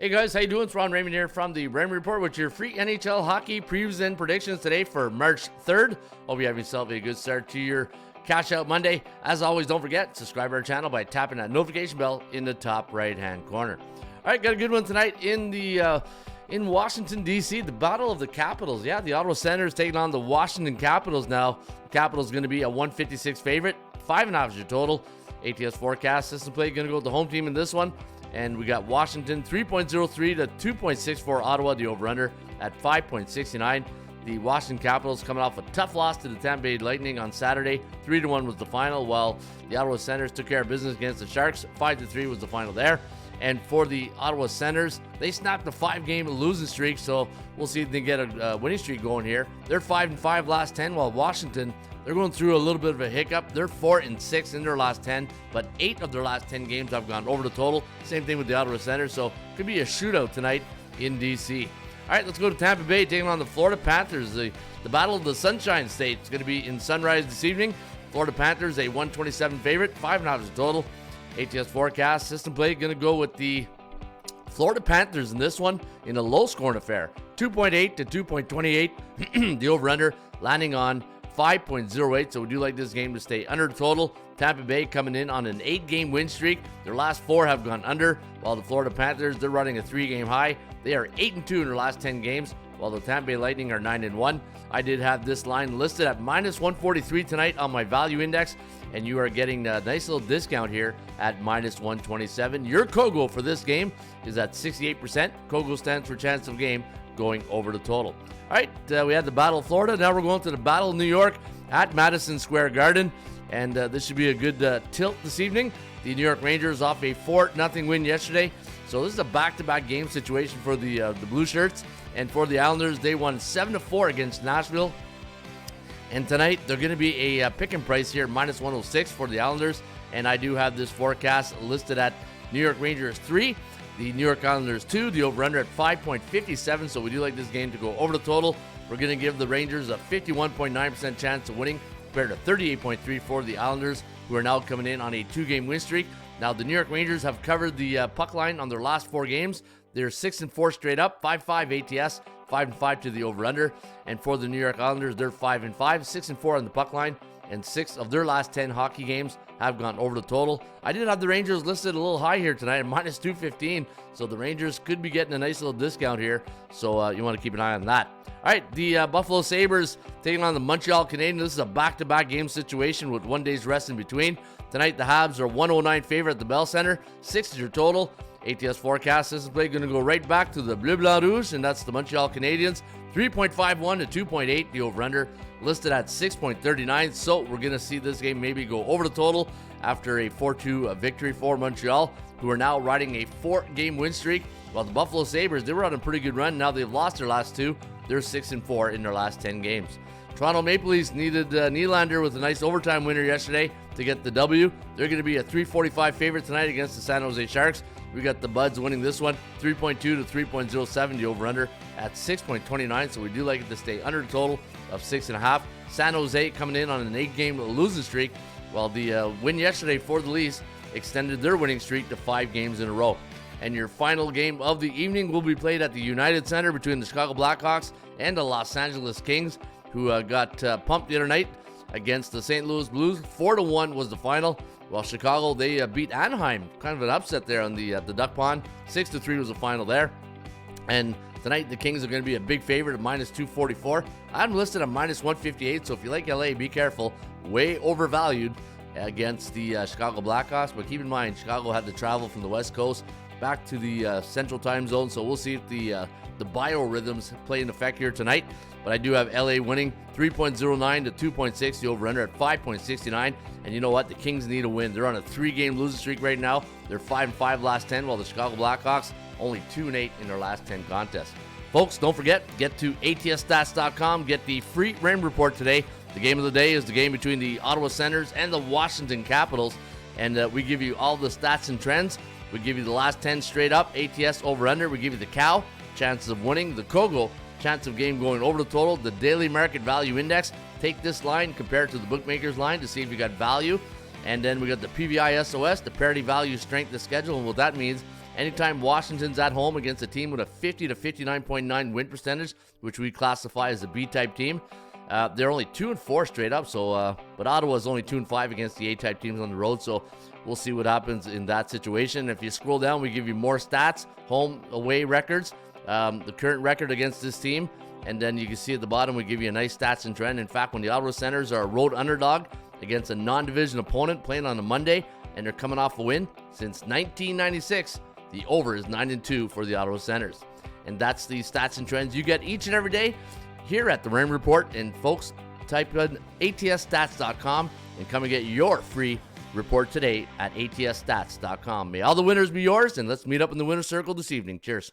Hey guys, how you doing? It's Ron Raymond here from the Raymond Report with your free NHL hockey previews and predictions today for March 3rd. Hope you have yourself a good start to your Cash Out Monday. As always, don't forget, subscribe to our channel by tapping that notification bell in the top right-hand corner. All right, got a good one tonight in Washington, D.C., the Battle of the Capitals. Yeah, the Ottawa Senators taking on the Washington Capitals now. The Capitals going to be a 156 favorite, 5.5 is your total. ATS forecast system play going to go with the home team in this one. And we got Washington 3.03 to 2.64 Ottawa, the over-under at 5.69. The Washington Capitals coming off a tough loss to the Tampa Bay Lightning on Saturday. 3-1 was the final, while the Ottawa Senators took care of business against the Sharks. 5-3 was the final there. And for the Ottawa Senators, they snapped a 5-game losing streak, so we'll see if they get a winning streak going here. They're 5-5 last 10, while Washington, they're going through a little bit of a hiccup. They're 4-6 in their last 10, but 8 of their last 10 games have gone over the total. Same thing with the Ottawa Senators, so could be a shootout tonight in D.C. All right, let's go to Tampa Bay, taking on the Florida Panthers. The Battle of the Sunshine State is going to be in Sunrise this evening. Florida Panthers, a 127 favorite, 5.5 is the total. ATS forecast system play going to go with the Florida Panthers in this one in a low-scoring affair. 2.8 to 2.28. The over-under landing on 5.08, so we do like this game to stay under the total. Tampa Bay coming in on an 8-game win streak. Their last 4 have gone under, while the Florida Panthers, they're running a 3-game high. They are 8-2 in their last 10 games, while the Tampa Bay Lightning are 9-1. I did have this line listed at minus 143 tonight on my value index, and you are getting a nice little discount here at minus 127. Your Kogo for this game is at 68%. Kogo stands for chance of game going over the total. All right, we had the Battle of Florida. Now we're going to the Battle of New York at Madison Square Garden, and this should be a good tilt this evening. The New York Rangers off a 4-0 win yesterday, so this is a back-to-back game situation for the Blue Shirts. And for the Islanders, they won 7-4 against Nashville. And tonight, they're going to be a pick and price here, minus 106 for the Islanders. And I do have this forecast listed at New York Rangers 3, the New York Islanders 2, the over-under at 5.57. So we do like this game to go over the total. We're going to give the Rangers a 51.9% chance of winning compared to 38.3 for the Islanders, who are now coming in on a 2-game win streak. Now, the New York Rangers have covered the puck line on their last 4 games. They're 6-4 straight up, 5-5 ATS, 5-5 to the over-under. And for the New York Islanders, they're 5-5, 6-4 on the puck line, and 6 of their last 10 hockey games have gone over the total. I did have the Rangers listed a little high here tonight at minus 215, so the Rangers could be getting a nice little discount here, so you want to keep an eye on that. All right, the Buffalo Sabres taking on the Montreal Canadiens. This is a back-to-back game situation with 1 day's rest in between. Tonight, the Habs are 109 favorite at the Bell Center. 6 is your total. ATS forecast, this is play going to go right back to the Bleu Blanc Rouge, and that's the Montreal Canadiens. 3.51 to 2.8, the over-under listed at 6.39. So we're going to see this game maybe go over the total after a 4-2 victory for Montreal, who are now riding a 4-game win streak. While the Buffalo Sabres, they were on a pretty good run. Now they've lost their last 2. They're 6-4 in their last 10 games. Toronto Maple Leafs needed Nylander with a nice overtime winner yesterday to get the W. They're going to be a 3.45 favorite tonight against the San Jose Sharks. We got the Buds winning this one, 3.2 to 3.07, the over-under at 6.29, so we do like it to stay under the total of 6.5. San Jose coming in on an 8-game losing streak, while the win yesterday for the Leafs extended their winning streak to 5 games in a row. And your final game of the evening will be played at the United Center between the Chicago Blackhawks and the Los Angeles Kings, who got pumped the other night against the St. Louis Blues. 4-1 was the final. While Chicago, they beat Anaheim. Kind of an upset there on the Duck Pond. 6-3 was the final there. And tonight, the Kings are going to be a big favorite at minus 244. I'm listed at minus 158, so if you like LA, be careful. Way overvalued against the Chicago Blackhawks. But keep in mind, Chicago had to travel from the West Coast back to the Central Time Zone, so we'll see if the biorhythms play in effect here tonight. But I do have LA winning 3.09 to 2.6, the over-under at 5.69. And you know what? The Kings need a win. They're on a 3-game losing streak right now. They're 5-5 last 10, while the Chicago Blackhawks only 2-8 in their last 10 contests. Folks, don't forget, get to atsstats.com. Get the free Raymond Report today. The game of the day is the game between the Ottawa Senators and the Washington Capitals. And we give you all the stats and trends. We give you the last 10 straight up, ATS over-under. We give you the cow, chances of winning, the Kogo, chance of game going over the total, the daily market value index. Take this line, compare it to the bookmaker's line to see if you got value. And then we got the PVI SOS, the parity value strength of schedule. And what that means Anytime Washington's at home against a team with a 50 to 59.9 win percentage, which we classify as a B-type team, they're only 2-4 straight up. So, but Ottawa's only 2-5 against the A-type teams on the road. So we'll see what happens in that situation. If you scroll down, we give you more stats, home away records, the current record against this team. And then you can see at the bottom, we give you a nice stats and trend. In fact, when the Ottawa Senators are a road underdog against a non-division opponent playing on a Monday, and they're coming off a win since 1996, the over is 9-2 for the Ottawa Senators. And that's the stats and trends you get each and every day here at the Raymond Report. And folks, type in atsstats.com and come and get your free report today at atsstats.com. May all the winners be yours, and let's meet up in the winner's circle this evening. Cheers.